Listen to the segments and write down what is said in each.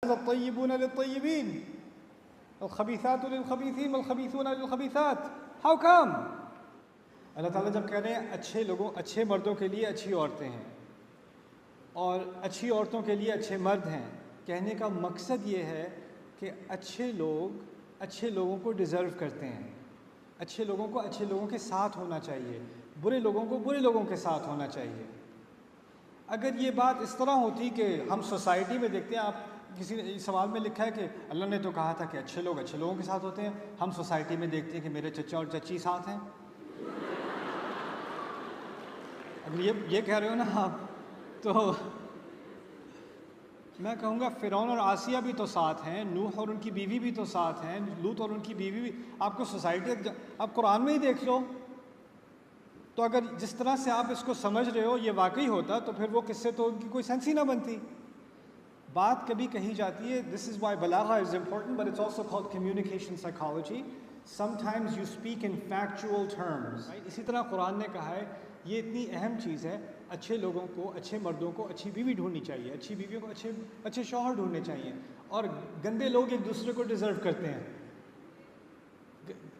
الطيبون للطيبين الخبيثات للخبيثين والخبيثون للخبيثات. How come؟ اللہ تعالیٰ جب کہہ رہے ہیں اچھے مردوں کے لیے اچھی عورتیں ہیں اور اچھی عورتوں کے لیے اچھے مرد ہیں، کہنے کا مقصد یہ ہے کہ اچھے لوگوں کو ڈیزرو کرتے ہیں، اچھے لوگوں کو اچھے لوگوں کے ساتھ ہونا چاہیے، برے لوگوں کو برے لوگوں کے ساتھ ہونا چاہیے. اگر یہ بات اس طرح ہوتی کہ ہم سوسائٹی میں دیکھتے ہیں، آپ کسی نے سوال میں لکھا ہے کہ اللہ نے تو کہا تھا کہ اچھے لوگ اچھے لوگوں کے ساتھ ہوتے ہیں، ہم سوسائٹی میں دیکھتے ہیں کہ میرے چچا اور چچی ساتھ ہیں. اگر یہ کہہ رہے ہو نا آپ، تو میں کہوں گا فرعون اور آسیہ بھی تو ساتھ ہیں، نوح اور ان کی بیوی بھی تو ساتھ ہیں، لوط اور ان کی بیوی بھی. آپ کو سوسائٹی آپ قرآن میں ہی دیکھ لو. تو اگر جس طرح سے آپ اس کو سمجھ رہے ہو یہ واقعی ہوتا تو پھر وہ قصے تو ان کی کوئی سینس ہی نہ بنتی. بات کبھی کہی جاتی ہے، دس از وائی بلاغہ is important but it's also called communication psychology. Sometimes you speak in factual terms. اسی طرح قرآن نے کہا ہے یہ اتنی اہم چیز ہے، اچھے لوگوں کو، اچھے مردوں کو اچھی بیوی ڈھونڈنی چاہیے، اچھی بیویوں کو اچھے شوہر ڈھونڈنے چاہیے، اور گندے لوگ ایک دوسرے کو ڈیزرو کرتے ہیں.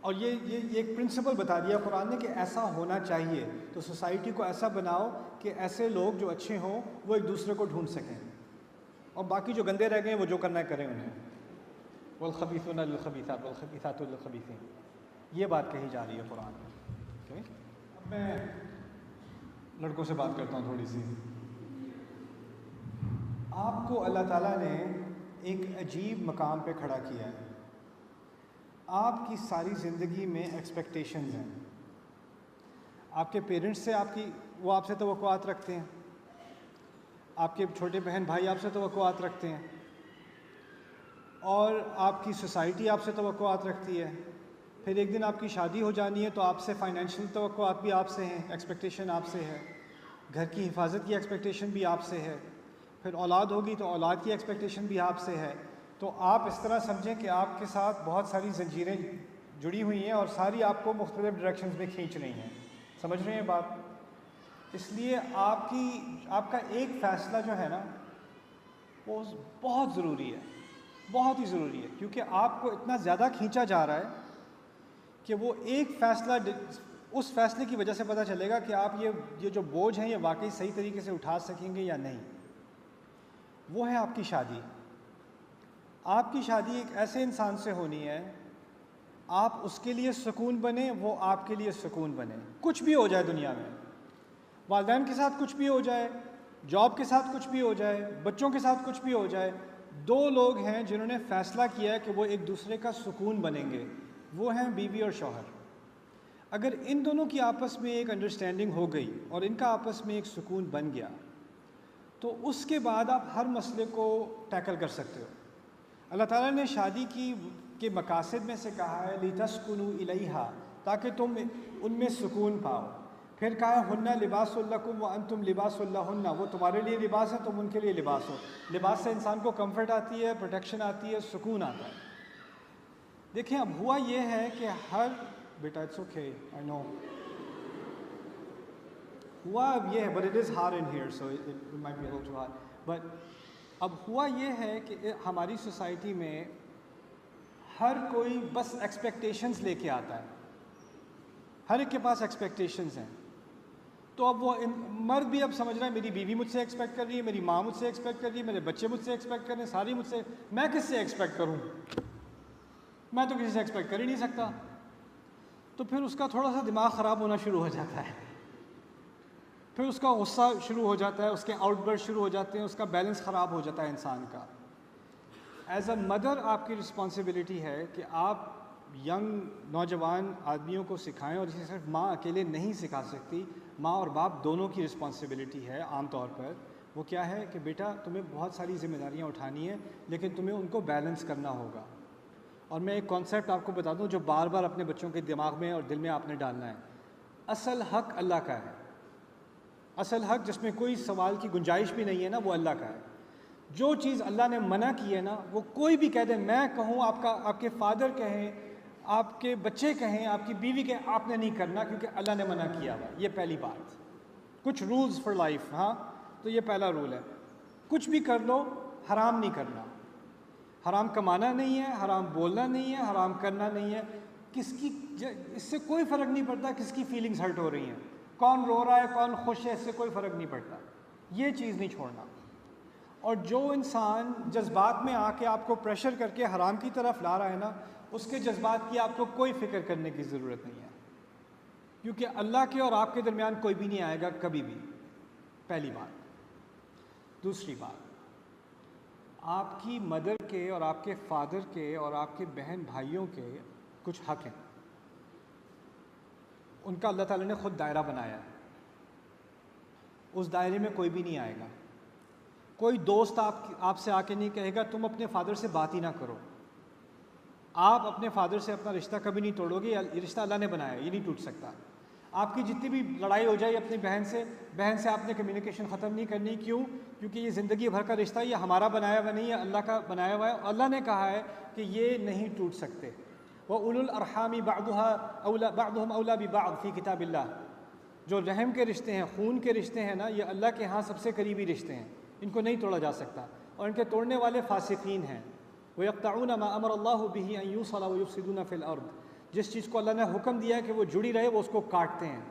اور یہ ایک پرنسپل بتا دیا قرآن نے کہ ایسا ہونا چاہیے. تو سوسائٹی کو ایسا بناؤ کہ ایسے لوگ جو اچھے ہوں وہ ایک دوسرے کو ڈھونڈ سکیں، اور باقی جو گندے رہ گئے وہ جو کرنا ہے کریں انہیں. والخبیثون للخبیثات والخبیثات للخبیثین، یہ بات کہی جا رہی ہے قرآن میں. اب میں لڑکوں سے بات کرتا ہوں تھوڑی سی. آپ کو اللہ تعالیٰ نے ایک عجیب مقام پہ کھڑا کیا ہے. آپ کی ساری زندگی میں ایکسپیکٹیشنز ہیں. آپ کے پیرنٹس سے وہ آپ سے توقعات رکھتے ہیں، آپ کے چھوٹے بہن بھائی آپ سے توقعات رکھتے ہیں، اور آپ کی سوسائٹی آپ سے توقعات رکھتی ہے. پھر ایک دن آپ کی شادی ہو جانی ہے تو آپ سے فائنینشیل توقعات بھی آپ سے ہیں، ایکسپیکٹیشن آپ سے ہے. گھر کی حفاظت کی ایکسپیکٹیشن بھی آپ سے ہے. پھر اولاد ہوگی تو اولاد کی ایکسپیکٹیشن بھی آپ سے ہے. تو آپ اس طرح سمجھیں کہ آپ کے ساتھ بہت ساری زنجیریں جڑی ہوئی ہیں اور ساری آپ کو مختلف ڈائریکشنز میں کھینچ رہی ہیں. سمجھ رہے ہیں بات؟ اس لیے آپ کا ایک فیصلہ جو ہے نا وہ بہت ضروری ہے، بہت ہی ضروری ہے، کیونکہ آپ کو اتنا زیادہ کھینچا جا رہا ہے کہ وہ ایک فیصلہ، اس فیصلے کی وجہ سے پتہ چلے گا کہ آپ یہ جو بوجھ ہیں یہ واقعی صحیح طریقے سے اٹھا سکیں گے یا نہیں. وہ ہے آپ کی شادی. آپ کی شادی ایک ایسے انسان سے ہونی ہے، آپ اس کے لیے سکون بنیں، وہ آپ کے لیے سکون بنے. کچھ بھی ہو جائے دنیا میں، والدین کے ساتھ کچھ بھی ہو جائے، جاب کے ساتھ کچھ بھی ہو جائے، بچوں کے ساتھ کچھ بھی ہو جائے، دو لوگ ہیں جنہوں نے فیصلہ کیا ہے کہ وہ ایک دوسرے کا سکون بنیں گے، وہ ہیں بیوی اور شوہر. اگر ان دونوں کی آپس میں ایک انڈرسٹینڈنگ ہو گئی اور ان کا آپس میں ایک سکون بن گیا تو اس کے بعد آپ ہر مسئلے کو ٹیکل کر سکتے ہو. اللہ تعالیٰ نے شادی کے مقاصد میں سے کہا ہے لِتَسْكُنُوا إِلَيْهَا، تاکہ تم ان میں سکون پاؤ. پھر کہا ہن لباس لکم وانتم لباس لہن، وہ تمہارے لیے لباس ہے، تم ان کے لیے لباس ہو. لباس سے انسان کو کمفرٹ آتی ہے، پروٹیکشن آتی ہے، سکون آتا ہے. دیکھیں اب ہوا یہ ہے کہ بیٹا اٹس اوکے آئی نو، ہوا اب یہ ہے but it is hard in here so it might be too hard. But اب ہوا یہ ہے کہ ہماری سوسائٹی میں ہر کوئی بس ایکسپیکٹیشنز لے کے آتا ہے، ہر ایک کے پاس ایکسپیکٹیشنز ہیں. تو اب وہ مرد بھی اب سمجھ رہا ہے میری بیوی مجھ سے ایکسپیکٹ کر رہی ہے، میری ماں مجھ سے ایکسپیکٹ کر رہی ہے، میرے بچے مجھ سے ایکسپیکٹ کر رہے ہیں، ساری مجھ سے، میں کس سے ایکسپیکٹ کروں؟ میں تو کسی سے ایکسپیکٹ کر ہی نہیں سکتا. تو پھر اس کا تھوڑا سا دماغ خراب ہونا شروع ہو جاتا ہے، پھر اس کا غصہ شروع ہو جاتا ہے، اس کے آؤٹ برسٹ شروع ہو جاتے ہیں، اس کا بیلنس خراب ہو جاتا ہے انسان کا. ایز اے مدر آپ کی رسپانسبلٹی ہے کہ آپ ینگ نوجوان آدمیوں کو سکھائیں، اور اسے صرف ماں اکیلے نہیں سکھا سکتی، ماں اور باپ دونوں کی رسپانسبلٹی ہے. عام طور پر وہ کیا ہے کہ بیٹا تمہیں بہت ساری ذمہ داریاں اٹھانی ہیں لیکن تمہیں ان کو بیلنس کرنا ہوگا. اور میں ایک کانسیپٹ آپ کو بتا دوں جو بار بار اپنے بچوں کے دماغ میں اور دل میں آپ نے ڈالنا ہے. اصل حق اللہ کا ہے، اصل حق جس میں کوئی سوال کی گنجائش بھی نہیں ہے نا، وہ اللہ کا ہے. جو چیز اللہ نے منع کی ہے نا، وہ کوئی بھی کہہ دے، میں کہوں، آپ کے فادر کہیں، آپ کے بچے کہیں، آپ کی بیوی کہیں، آپ نے نہیں کرنا کیونکہ اللہ نے منع کیا ہوا. یہ پہلی بات. کچھ رولز فار لائف، ہاں، تو یہ پہلا رول ہے. کچھ بھی کر لو، حرام نہیں کرنا. حرام کمانا نہیں ہے، حرام بولنا نہیں ہے، حرام کرنا نہیں ہے. کس کی اس سے کوئی فرق نہیں پڑتا کس کی فیلنگز ہرٹ ہو رہی ہیں، کون رو رہا ہے کون خوش ہے، اس سے کوئی فرق نہیں پڑتا. یہ چیز نہیں چھوڑنا. اور جو انسان جذبات میں آ کے آپ کو پریشر کر کے حرام کی طرف لا رہا ہے نا، اس کے جذبات کی آپ کو کوئی فکر کرنے کی ضرورت نہیں ہے، کیونکہ اللہ کے اور آپ کے درمیان کوئی بھی نہیں آئے گا کبھی بھی. پہلی بات. دوسری بات، آپ کی مدر کے اور آپ کے فادر کے اور آپ کے بہن بھائیوں کے کچھ حق ہیں. ان کا اللہ تعالیٰ نے خود دائرہ بنایا ہے. اس دائرے میں کوئی بھی نہیں آئے گا. کوئی دوست آپ سے آ کے نہیں کہے گا تم اپنے فادر سے بات ہی نہ کرو. آپ اپنے فادر سے اپنا رشتہ کبھی نہیں توڑو گے. یہ رشتہ اللہ نے بنایا ہے، یہ نہیں ٹوٹ سکتا. آپ کی جتنی بھی لڑائی ہو جائے اپنی بہن سے آپ نے کمیونیکیشن ختم نہیں کرنی. کیوں؟ کیونکہ یہ زندگی بھر کا رشتہ، یہ ہمارا بنایا ہوا نہیں ہے، اللہ کا بنایا ہوا ہے. اللہ نے کہا ہے کہ یہ نہیں ٹوٹ سکتے. وَأُولُو الْأَرْحَامِ بَعْضُهُمْ أَوْلَىٰ بِبَعْضٍ فِي کتاب اللہ. جو رحم کے رشتے ہیں، خون کے رشتے ہیں نا، یہ اللہ کے ہاں سب سے قریبی رشتے ہیں. ان کو نہیں توڑا جا سکتا. اور ان کے توڑنے والے فاسقین ہیں. وَيَقْطَعُونَ مَا أَمَرَ اللَّهُ بِهِ أَن يُوصَلَ وَيُفْسِدُونَ فِي الْأَرْضِ. جس چیز کو اللہ نے حکم دیا ہے کہ وہ جڑی رہے، وہ اس کو کاٹتے ہیں.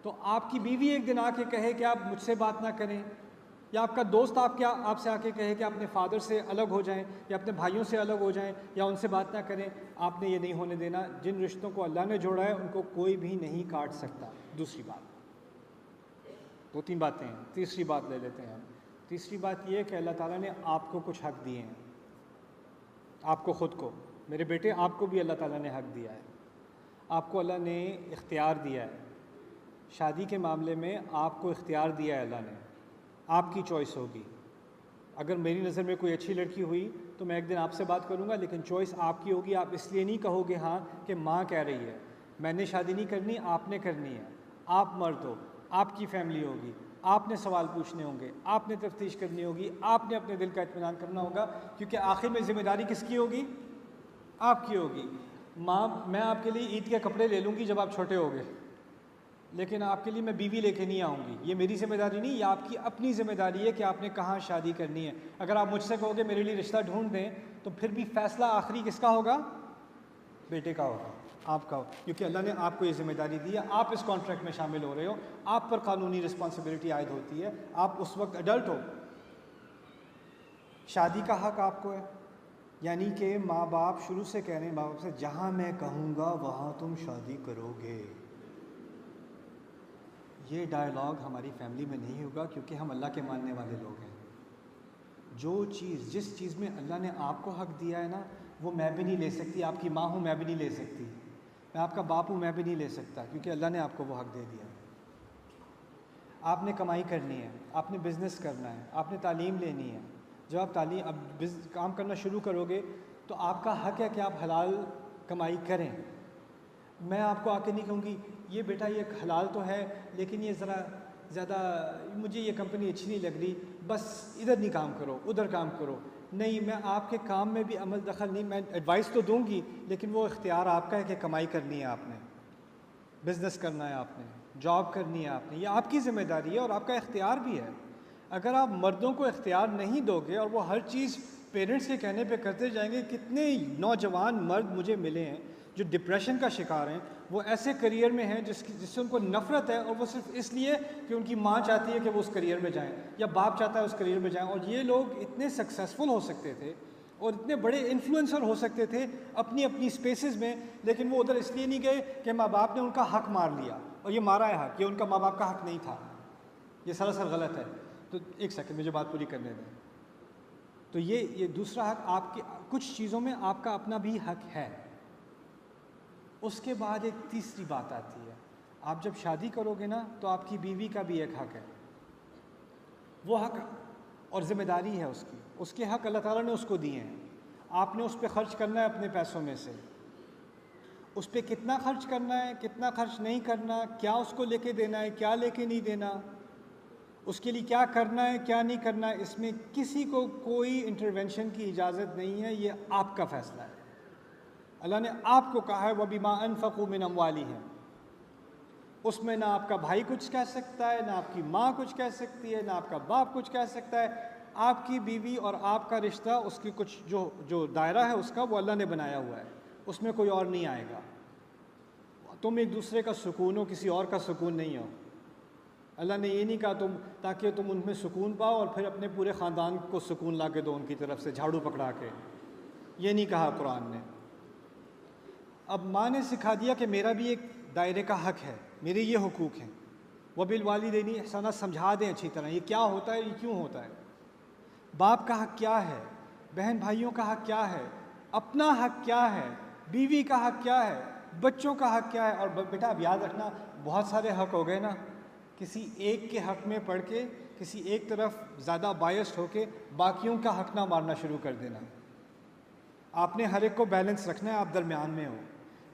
تو آپ کی بیوی ایک دن آ کے کہے کہ آپ مجھ سے بات نہ کریں، یا آپ کا دوست آپ سے آ کے کہے کہ آپ اپنے فادر سے الگ ہو جائیں یا اپنے بھائیوں سے الگ ہو جائیں یا ان سے بات نہ کریں، آپ نے یہ نہیں ہونے دینا. جن رشتوں کو اللہ نے جوڑا ہے ان کو کوئی بھی نہیں کاٹ سکتا. دوسری بات. 2-3 باتیں ہیں. تیسری بات لے لیتے ہیں. تیسری بات یہ کہ اللہ تعالیٰ نے آپ کو کچھ حق دیے ہیں. آپ کو خود کو، میرے بیٹے، آپ کو بھی اللہ تعالیٰ نے حق دیا ہے. آپ کو اللہ نے اختیار دیا ہے. شادی کے معاملے میں آپ کو اختیار دیا ہے اللہ نے. آپ کی چوائس ہوگی. اگر میری نظر میں کوئی اچھی لڑکی ہوئی تو میں ایک دن آپ سے بات کروں گا، لیکن چوائس آپ کی ہوگی. آپ اس لیے نہیں کہو گے ہاں کہ ماں کہہ رہی ہے. میں نے شادی نہیں کرنی، آپ نے کرنی ہے. آپ مرد ہو، آپ کی فیملی ہوگی، آپ نے سوال پوچھنے ہوں گے، آپ نے تفتیش کرنی ہوگی، آپ نے اپنے دل کا اطمینان کرنا ہوگا، کیونکہ آخر میں ذمہ داری کس کی ہوگی؟ آپ کی ہوگی. ماں، میں آپ کے لیے عید کے کپڑے لے لوں گی جب آپ چھوٹے ہوگے، لیکن آپ کے لیے میں بیوی لے کے نہیں آؤں گی. یہ میری ذمہ داری نہیں، یہ آپ کی اپنی ذمہ داری ہے کہ آپ نے کہاں شادی کرنی ہے. اگر آپ مجھ سے کہو گے میرے لیے رشتہ ڈھونڈ دیں، تو پھر بھی فیصلہ آخری کس کا ہوگا؟ بیٹے کا ہوگا، آپ کا. کیونکہ اللہ نے آپ کو یہ ذمہ داری دی ہے. آپ اس کانٹریکٹ میں شامل ہو رہے ہو، آپ پر قانونی رسپانسبلٹی عائد ہوتی ہے. آپ اس وقت ایڈلٹ ہو. شادی کا حق آپ کو ہے. یعنی کہ ماں باپ شروع سے کہہ رہے ہیں، ماں باپ سے جہاں میں کہوں گا وہاں تم شادی کرو گے. یہ ڈائلاگ ہماری فیملی میں نہیں ہوگا، کیونکہ ہم اللہ کے ماننے والے لوگ ہیں. جس چیز میں اللہ نے آپ کو حق دیا ہے نا، وہ میں بھی نہیں لے سکتی. آپ کی ماں ہوں، میں بھی نہیں لے سکتی. میں آپ کا باپ ہوں، میں بھی نہیں لے سکتا، کیونکہ اللہ نے آپ کو وہ حق دے دیا. آپ نے کمائی کرنی ہے، آپ نے بزنس کرنا ہے، آپ نے تعلیم لینی ہے. جب آپ کام کرنا شروع کرو گے تو آپ کا حق ہے کہ آپ حلال کمائی کریں. میں آپ کو آ کے نہیں کہوں گی یہ بیٹا یہ حلال تو ہے لیکن یہ ذرا زیادہ مجھے یہ کمپنی اچھی نہیں لگ رہی، بس ادھر نہیں کام کرو، ادھر کام کرو. نہیں، میں آپ کے کام میں بھی عمل دخل نہیں. میں ایڈوائس تو دوں گی، لیکن وہ اختیار آپ کا ہے کہ کمائی کرنی ہے آپ نے، بزنس کرنا ہے آپ نے، جاب کرنی ہے آپ نے. یہ آپ کی ذمہ داری ہے اور آپ کا اختیار بھی ہے. اگر آپ مردوں کو اختیار نہیں دو گے اور وہ ہر چیز پیرنٹس کے کہنے پہ کرتے جائیں گے. کتنے نوجوان مرد مجھے ملے ہیں جو ڈپریشن کا شکار ہیں، وہ ایسے کریئر میں ہیں جس سے ان کو نفرت ہے، اور وہ صرف اس لیے کہ ان کی ماں چاہتی ہے کہ وہ اس کریئر میں جائیں یا باپ چاہتا ہے اس کریئر میں جائیں. اور یہ لوگ اتنے سکسیزفل ہو سکتے تھے اور اتنے بڑے انفلوئنسر ہو سکتے تھے اپنی اپنی سپیسز میں، لیکن وہ ادھر اس لیے نہیں گئے کہ ماں باپ نے ان کا حق مار لیا. اور یہ مارا ہے حق، یہ ان کا ماں باپ کا حق نہیں تھا. یہ سراسر غلط ہے. تو ایک سیکنڈ مجھے بات پوری کرنے دیں. تو یہ دوسرا حق، آپ کی کچھ چیزوں میں آپ کا اپنا بھی حق ہے. اس کے بعد ایک تیسری بات آتی ہے. آپ جب شادی کرو گے نا تو آپ کی بیوی کا بھی ایک حق ہے. وہ حق اور ذمہ داری ہے اس کے حق اللہ تعالیٰ نے اس کو دیے ہیں. آپ نے اس پہ خرچ کرنا ہے اپنے پیسوں میں سے. اس پہ کتنا خرچ کرنا ہے، کتنا خرچ نہیں کرنا، کیا اس کو لے کے دینا ہے، کیا لے کے نہیں دینا، اس کے لیے کیا کرنا ہے کیا نہیں کرنا ہے، اس میں کسی کو کوئی انٹرونشن کی اجازت نہیں ہے. یہ آپ کا فیصلہ ہے. اللہ نے آپ کو کہا ہے وَبِمَا أَنفَقُوا مِنْ أَمْوَالِهِمْ. اس میں نہ آپ کا بھائی کچھ کہہ سکتا ہے، نہ آپ کی ماں کچھ کہہ سکتی ہے، نہ آپ کا باپ کچھ کہہ سکتا ہے. آپ کی بیوی اور آپ کا رشتہ اس کی کچھ جو دائرہ ہے اس کا وہ اللہ نے بنایا ہوا ہے، اس میں کوئی اور نہیں آئے گا. تم ایک دوسرے کا سکون ہو، کسی اور کا سکون نہیں ہو. اللہ نے یہ نہیں کہا تاکہ تم ان میں سکون پاؤ اور پھر اپنے پورے خاندان کو سکون لا کے دو ان کی طرف سے جھاڑو پکڑا کے، یہ نہیں کہا قرآن نے. اب ماں نے سکھا دیا کہ میرا بھی ایک دائرے کا حق ہے، میرے یہ حقوق ہیں. وبالوالدین احسانا، سمجھا دیں اچھی طرح یہ کیا ہوتا ہے، یہ کیوں ہوتا ہے. باپ کا حق کیا ہے، بہن بھائیوں کا حق کیا ہے، اپنا حق کیا ہے، بیوی کا حق کیا ہے، بچوں کا حق کیا ہے. اور بیٹا اب یاد رکھنا، بہت سارے حق ہو گئے نا، کسی ایک کے حق میں پڑھ کے کسی ایک طرف زیادہ بائسڈ ہو کے باقیوں کا حق نہ مارنا شروع کر دینا. آپ نے ہر ایک کو بیلنس رکھنا ہے، آپ درمیان میں ہو.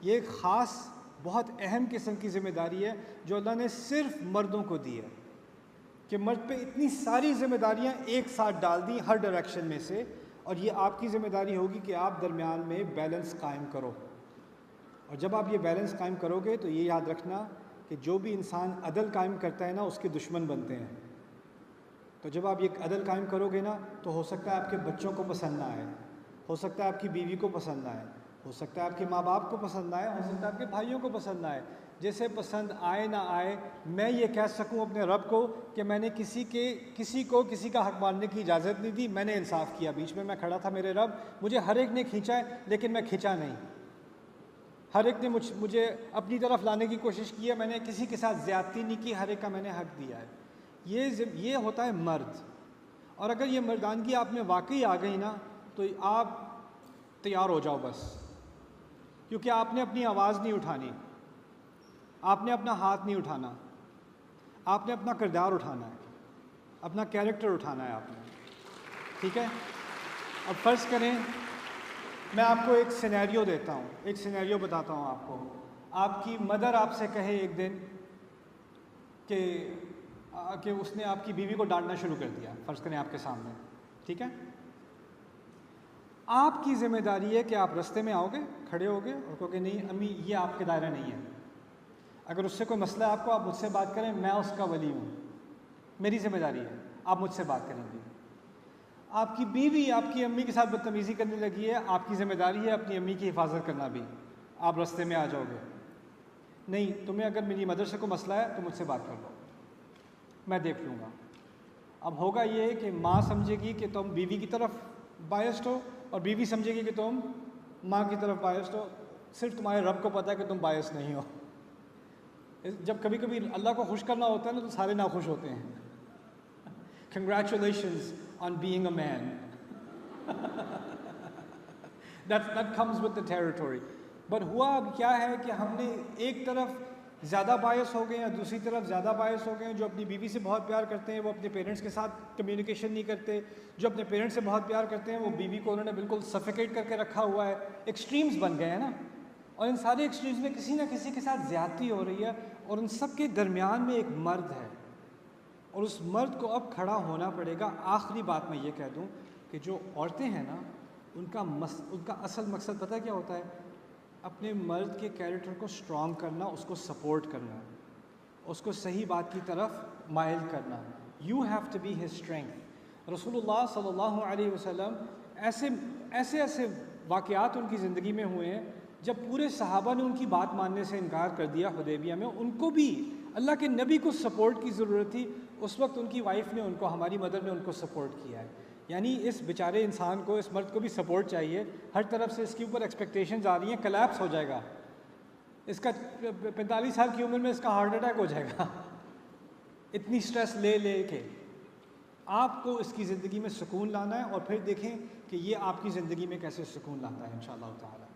یہ ایک خاص بہت اہم قسم کی ذمہ داری ہے جو اللہ نے صرف مردوں کو دی ہے، کہ مرد پہ اتنی ساری ذمہ داریاں ایک ساتھ ڈال دیں ہر ڈائریکشن میں سے. اور یہ آپ کی ذمہ داری ہوگی کہ آپ درمیان میں بیلنس قائم کرو. اور جب آپ یہ بیلنس قائم کرو گے تو یہ یاد رکھنا کہ جو بھی انسان عدل قائم کرتا ہے نا اس کے دشمن بنتے ہیں. تو جب آپ یہ عدل قائم کرو گے نا تو ہو سکتا ہے آپ کے بچوں کو پسند نہ آئے، ہو سکتا ہے آپ کی بیوی کو پسند نہ آئے، ہو سکتا ہے آپ کے ماں باپ کو پسند نہ آئے، ہو سکتا ہے آپ کے بھائیوں کو پسند نہ آئے. جیسے پسند آئے نہ آئے، میں یہ کہہ سکوں اپنے رب کو کہ میں نے کسی کو کسی کا حق ماننے کی اجازت نہیں دی، میں نے انصاف کیا. بیچ میں کھڑا تھا، میرے رب مجھے ہر ایک نے کھینچا ہے لیکن میں کھینچا نہیں. ہر ایک نے مجھے اپنی طرف لانے کی کوشش کی ہے، میں نے کسی کے ساتھ زیادتی نہیں کی، ہر ایک کا میں نے حق دیا ہے. یہ ہوتا ہے مرد. اور اگر یہ مردانگی آپ میں واقعی آ گئی نا تو آپ تیار ہو جاؤ بس، کیونکہ آپ نے اپنی آواز نہیں اٹھانی، آپ نے اپنا ہاتھ نہیں اٹھانا، آپ نے اپنا کردار اٹھانا ہے، اپنا کیریکٹر اٹھانا ہے آپ نے. ٹھیک ہے؟ اب فرض کریں میں آپ کو ایک سینیریو دیتا ہوں، ایک سینیریو بتاتا ہوں آپ کو. آپ کی مدر آپ سے کہے ایک دن کہ اس نے آپ کی بیوی کو ڈانٹنا شروع کر دیا، فرض کریں آپ کے سامنے. ٹھیک ہے؟ آپ کی ذمہ داری ہے کہ آپ رستے میں آؤ گے، کھڑے ہو گے اور کہو کہ نہیں امی یہ آپ کے دائرہ نہیں ہے. اگر اس سے کوئی مسئلہ ہے آپ مجھ سے بات کریں، میں اس کا ولی ہوں، میری ذمہ داری ہے، آپ مجھ سے بات کریں گے. آپ کی بیوی آپ کی امی کے ساتھ بدتمیزی کرنے لگی ہے، آپ کی ذمہ داری ہے اپنی امی کی حفاظت کرنا بھی. آپ رستے میں آ جاؤ گے، نہیں تمہیں اگر میری مدر سے کوئی مسئلہ ہے تو مجھ سے بات کر لو، میں دیکھ لوں گا. اب ہوگا یہ کہ ماں سمجھے گی کہ تم بیوی کی طرف بائسڈ ہو اور بیوی سمجھے گی کہ تم ماں کی طرف بائسڈ ہو. صرف تمہارے رب کو پتہ ہے کہ تم بائس نہیں ہو. جب کبھی کبھی اللہ کو خوش کرنا ہوتا ہے نا تو سارے ناخوش ہوتے ہیں. Congratulations on being a man. That comes with the territory. But ہوا اب کیا ہے کہ ہم نے ایک طرف زیادہ باعث ہو گئے ہیں، دوسری طرف زیادہ باعث ہو گئے ہیں. جو اپنی بیوی سے بہت پیار کرتے ہیں وہ اپنے پیرنٹس کے ساتھ کمیونیکیشن نہیں کرتے، جو اپنے پیرنٹس سے بہت پیار کرتے ہیں وہ بیوی کو انہوں نے بالکل سفیکیٹ کر کے رکھا ہوا ہے. ایکسٹریمز بن گئے ہیں نا، اور ان سارے ایکسٹریمز میں کسی نہ کسی کے ساتھ زیادتی ہو رہی ہے. اور ان سب کے درمیان میں ایک مرد ہے، اور اس مرد کو اب کھڑا ہونا پڑے گا. آخری بات میں یہ کہہ دوں کہ جو عورتیں ہیں نا ان کا اصل مقصد پتہ کیا ہوتا ہے؟ اپنے مرد کے کیریکٹر کو سٹرونگ کرنا، اس کو سپورٹ کرنا، اس کو صحیح بات کی طرف مائل کرنا. You have to be his strength. رسول اللہ صلی اللہ علیہ وسلم ایسے واقعات ان کی زندگی میں ہوئے ہیں جب پورے صحابہ نے ان کی بات ماننے سے انکار کر دیا حدیبیہ میں. ان کو بھی اللہ کے نبی کو سپورٹ کی ضرورت تھی. اس وقت ان کی وائف نے ان کو، ہماری مدر نے ان کو سپورٹ کیا ہے. یعنی اس بیچارے انسان کو، اس مرد کو بھی سپورٹ چاہیے. ہر طرف سے اس کے اوپر ایکسپیکٹیشنز آ رہی ہیں، کلیپس ہو جائے گا. اس کا 45 سال کی عمر میں اس کا ہارٹ اٹیک ہو جائے گا اتنی سٹریس لے کے. آپ کو اس کی زندگی میں سکون لانا ہے، اور پھر دیکھیں کہ یہ آپ کی زندگی میں کیسے سکون لاتا ہے انشاءاللہ تعالی.